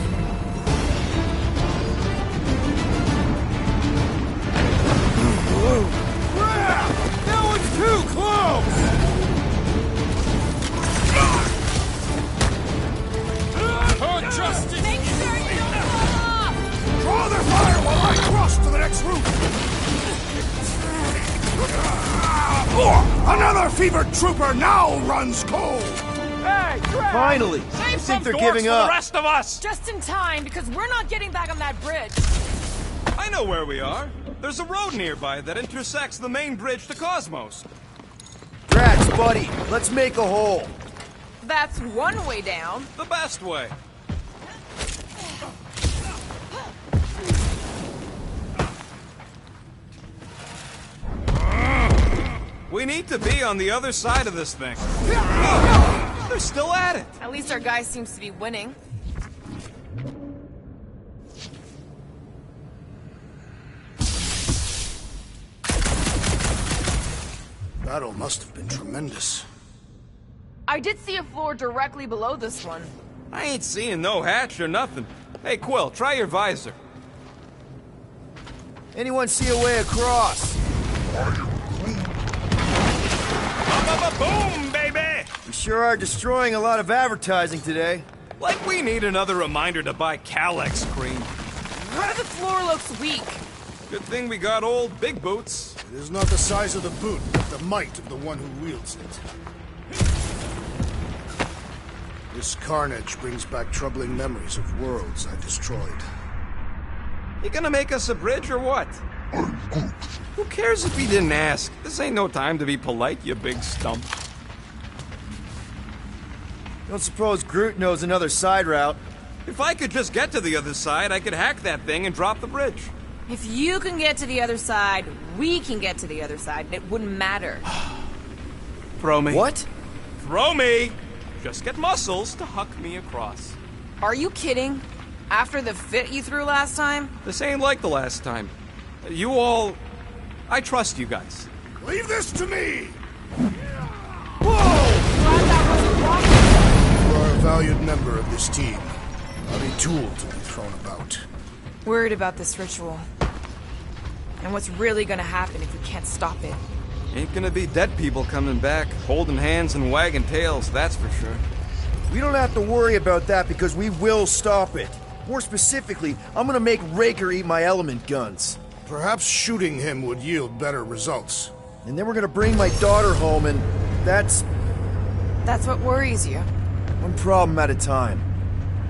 Crap! That one's too close! Justice! Make sure you don't fall off! Draw their fire while I cross to the next room! Another fevered trooper now runs cold! Hey, Drag! Finally! Save I some think they're dorks giving for up. the rest of us! Just in time, because we're not getting back on that bridge. I know where we are. There's a road nearby that intersects the main bridge to Cosmos. Drax, buddy, let's make a hole. That's one way down. The best way. We need to be on the other side of this thing. They're still at it. At least our guy seems to be winning. Battle must have been tremendous. I did see a floor directly below this one. I ain't seeing no hatch or nothing. Hey, Quill, try your visor. Anyone see a way across? Boom, baby! We sure are destroying a lot of advertising today. Like we need another reminder to buy Calex cream. The floor looks weak. Good thing we got old Big Boots. It is not the size of the boot, but the might of the one who wields it. This carnage brings back troubling memories of worlds I destroyed. You gonna make us a bridge or what? Who cares if he didn't ask? This ain't no time to be polite, you big stump. Don't suppose Groot knows another side route. If I could just get to the other side, I could hack that thing and drop the bridge. If you can get to the other side, we can get to the other side, and it wouldn't matter. Throw me. What? Throw me! Just get muscles to huck me across. Are you kidding? After the fit you threw last time? This ain't like the last time. You all... I trust you guys. Leave this to me! Glad that wasn't wrong. You are a valued member of this team. Not a tool to be thrown about. Worried about this ritual. And what's really gonna happen if we can't stop it. Ain't gonna be dead people coming back, holding hands and wagging tails, that's for sure. We don't have to worry about that because we will stop it. More specifically, I'm gonna make Raker eat my element guns. Perhaps shooting him would yield better results. And then we're gonna bring my daughter home, and that's what worries you. one problem at a time.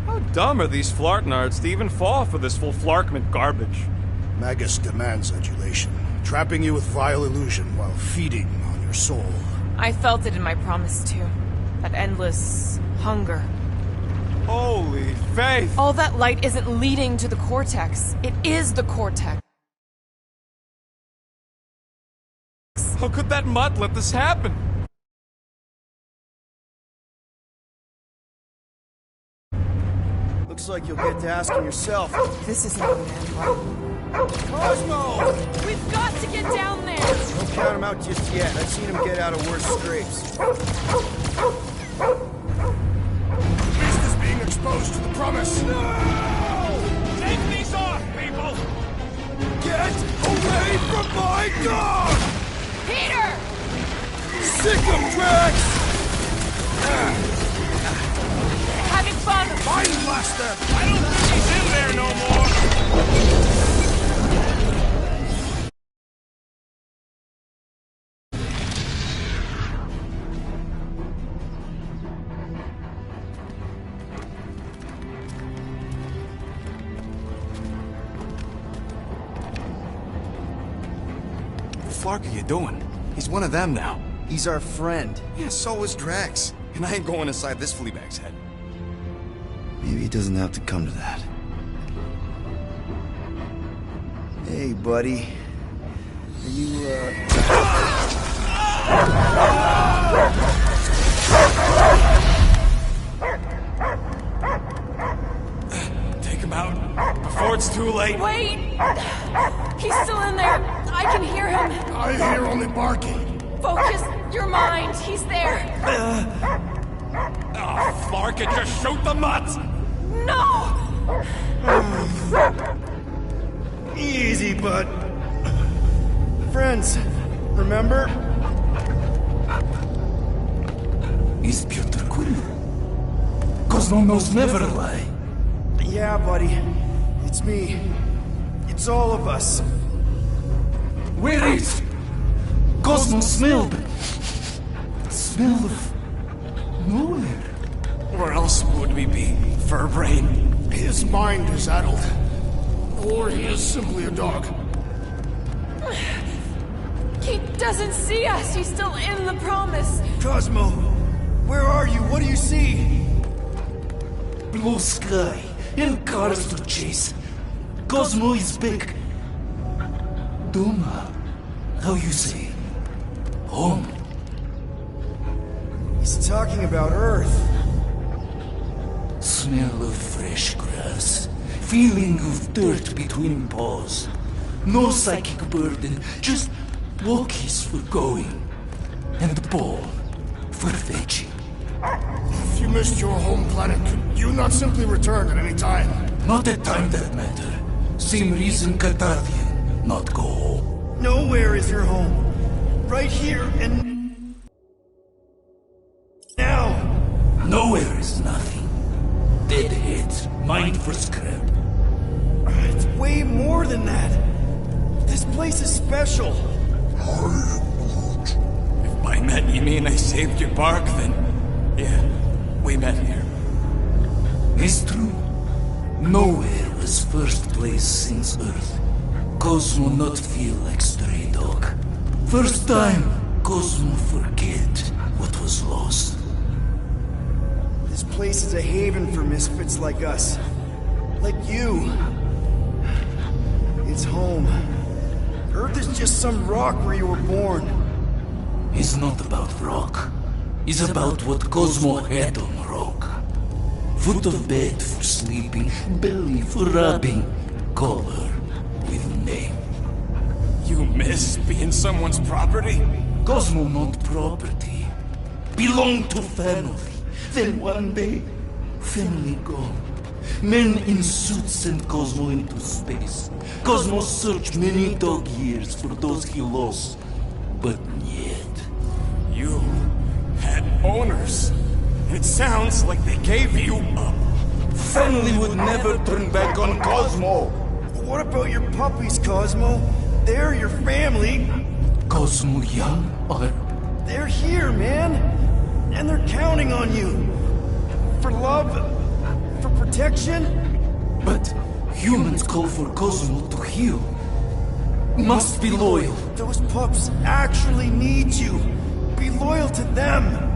How dumb are these flartnards to even fall for this full flarkment garbage? Magus demands adulation, trapping you with vile illusion while feeding on your soul. I felt it in my promise too. That endless hunger. Holy faith! All that light isn't leading to the cortex. It is the cortex. How could that mutt let this happen? Looks like you'll get to asking yourself. This is not a man. Cosmo! We've got to get down there! Don't count him out just yet. I've seen him get out of worse scrapes. Beast is being exposed to the promise. No! Take these off, people! Get away from my dog! Peter! Sick of Drax! Having fun! Mind blaster! I don't think he's in there no more! What the fuck are you doing? He's one of them now. He's our friend. Yeah, so is Drax. And I ain't going inside this fleabag's head. Maybe it doesn't have to come to that. Hey, buddy. Are you, Take him out before it's too late. Wait! He's still in there. I can hear him. I hear only barking. Focus your mind. He's there. Oh, Flark it, just shoot the mutt! No! Easy, bud. Friends, remember? Is Piotr Quill? Cosmo knows never lie. Yeah, buddy. It's me. It's all of us. Where is Cosmo smelled? Smell of nowhere. Where else would we be? Furbrain. His mind is addled. Or he is simply a dog. He doesn't see us. He's still in the promise. Cosmo, where are you? What do you see? Blue sky and cars to chase. Cosmo is back. Doma, how you say? Home. He's talking about Earth. Smell of fresh grass. Feeling of dirt between paws. No psychic burden, just walkies for going. And the ball for fetching. If you missed your home planet, could you not simply return at any time? Not at time that matter. Same reason Carthathian, not go home. Nowhere is your home. Right here and... now. Nowhere is nothing. Deadheads, mind for scrap. It's way more than that. This place is special. If by met you mean I saved your bark, then yeah, we met here. It's true. Nowhere was first place since Earth. Cosmo not feel like stray dog. First time, Cosmo forget what was lost. This place is a haven for misfits like us. Like you. It's home. Earth is just some rock where you were born. It's not about rock. It's about what Cosmo had on rock. Foot of bed for sleeping, belly for rubbing, color with name. You miss being someone's property? Cosmo not property. Belong to family. Then one day, family gone. Men in suits sent Cosmo into space. Cosmo searched many dog years for those he lost, but yet. You had owners. It sounds like they gave you up. family would never turn back on Cosmo. What about your puppies, Cosmo? They're your family. Cosmo young or... They're here, man. And they're counting on you. For love, for protection. But humans call for Cosmo to heal. Must be loyal. Those pups actually need you. Be loyal to them.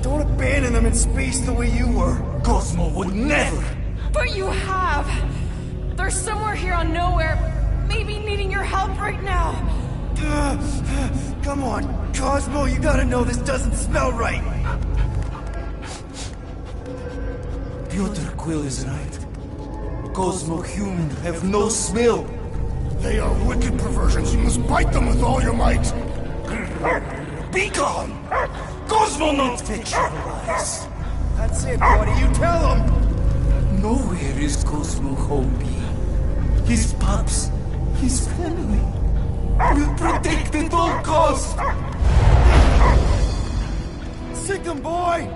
Don't abandon them in space the way you were. Cosmo would never. But you have. They're somewhere here on nowhere, maybe needing your help right now. Come on, Cosmo, you gotta know this doesn't smell right. Piotr Quill is right. Cosmo human have no smell. They are wicked perversions. You must bite them with all your might. Be gone! Cosmo not fetch your lies. That's it, buddy. You tell him. Nowhere is Cosmo home be. His pups, his family, will protect at all costs. Sick him, boy.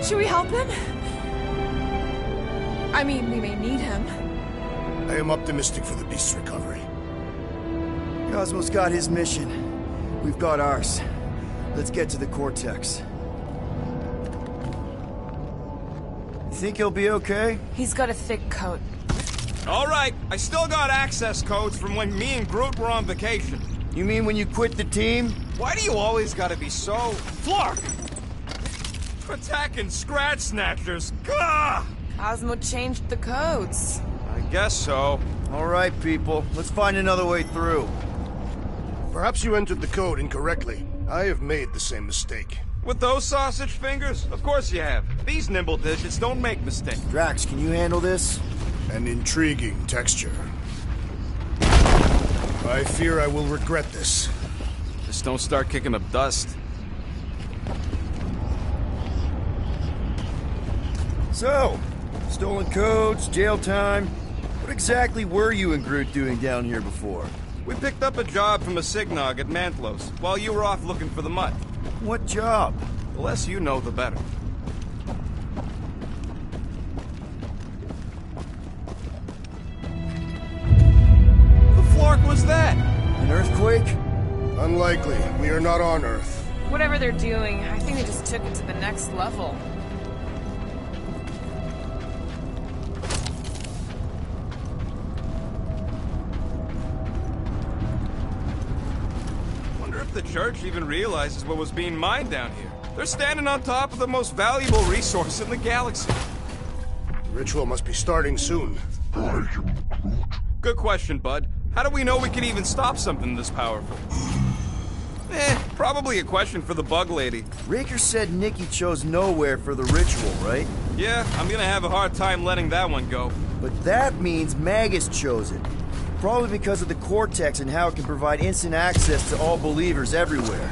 Should we help him? I mean, we may need him. I am optimistic for the beast's recovery. Cosmo's got his mission. We've got ours. Let's get to the Cortex. You think he'll be okay? He's got a thick coat. All right, I still got access codes from when me and Groot were on vacation. You mean when you quit the team? Why do you always gotta be so... Flark! Attacking Scratch Snatchers! Gah! Cosmo changed the codes. I guess so. All right, people. Let's find another way through. Perhaps you entered the code incorrectly. I have made the same mistake. With those sausage fingers? Of course you have. These nimble digits don't make mistakes. Drax, can you handle this? An intriguing texture. I fear I will regret this. Just don't start kicking up dust. So, stolen codes, jail time. What exactly were you and Groot doing down here before? We picked up a job from a Signog at Mantlos, while you were off looking for the mud. What job? The less you know, the better. The flark was that? An earthquake? Unlikely. We are not on Earth. Whatever they're doing, I think they just took it to the next level. The church even realizes what was being mined down here. They're standing on top of the most valuable resource in the galaxy. The ritual must be starting soon. Good question, bud. How do we know we can even stop something this powerful? Probably a question for the bug lady. Raker said Nikki chose nowhere for the ritual, right? Yeah, I'm gonna have a hard time letting that one go. But that means Magus chose it. Probably because of the Cortex and how it can provide instant access to all believers everywhere.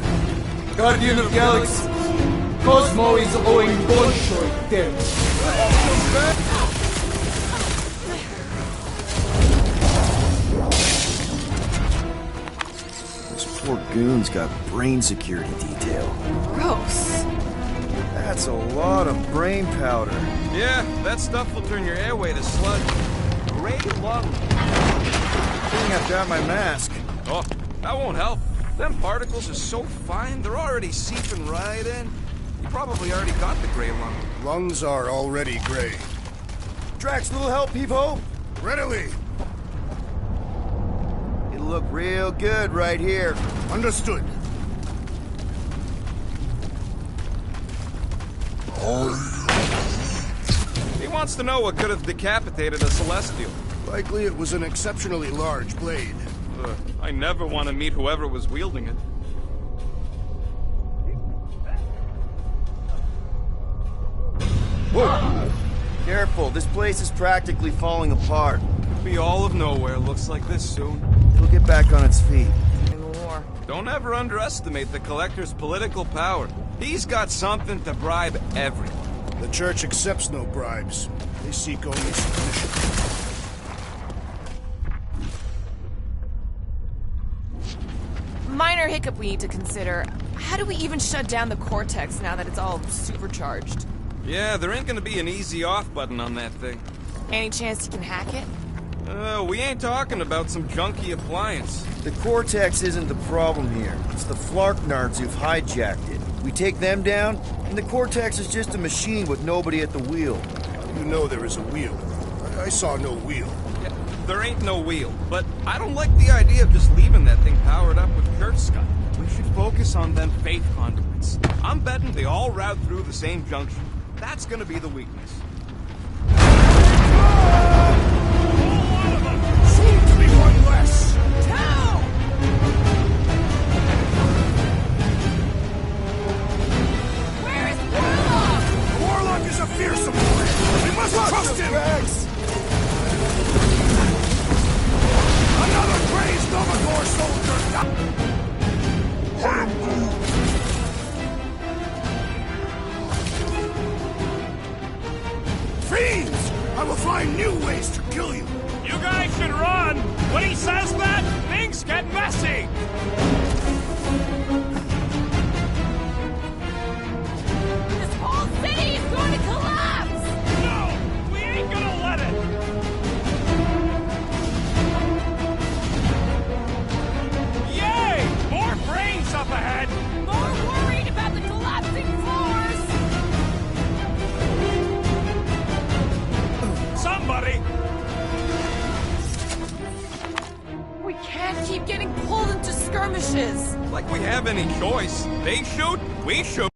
Guardian of Galaxies, Cosmo is owing Bolshoi debt. This poor goon's got brain security detail. Gross. That's a lot of brain powder. Yeah, that stuff will turn your airway to sludge. Gray lung. I think I've got my mask. Oh, that won't help. Them particles are so fine, they're already seeping right in. You probably already got the gray lung. Lungs are already gray. Drax, little help, Peepo? Readily. It'll look real good right here. Understood. He wants to know what could have decapitated a Celestial. Likely it was an exceptionally large blade. I never want to meet whoever was wielding it. Whoa! Careful, this place is practically falling apart. Be all of nowhere looks like this soon. It'll get back on its feet. War. Don't ever underestimate the Collector's political power. He's got something to bribe everyone. The Church accepts no bribes. They seek only submission. Minor hiccup we need to consider. How do we even shut down the Cortex now that it's all supercharged? Yeah, there ain't gonna be an easy off button on that thing. Any chance you can hack it? We ain't talking about some junky appliance. The Cortex isn't the problem here. It's the Flarknards who've hijacked it. We take them down, and the Cortex is just a machine with nobody at the wheel. You know there is a wheel. I saw no wheel. Yeah, there ain't no wheel, but I don't like the idea of just leaving that thing powered up with church scum. We should focus on them faith conduits. I'm betting they all route through the same junction. That's gonna be the weakness. Seems to be one less. Down! Where is Warlock? Warlock is a fearsome warrior. We must trust him. Another crazed Novator soldier. Fiends! I will find new ways to kill you. You guys should run! When he says that, things get messy! This whole city is going to collapse! No! We ain't gonna let it! Yay! More brains up ahead! More worried about the collapsing floors! Somebody! We can't keep getting pulled into skirmishes! Like we have any choice. They shoot, we shoot.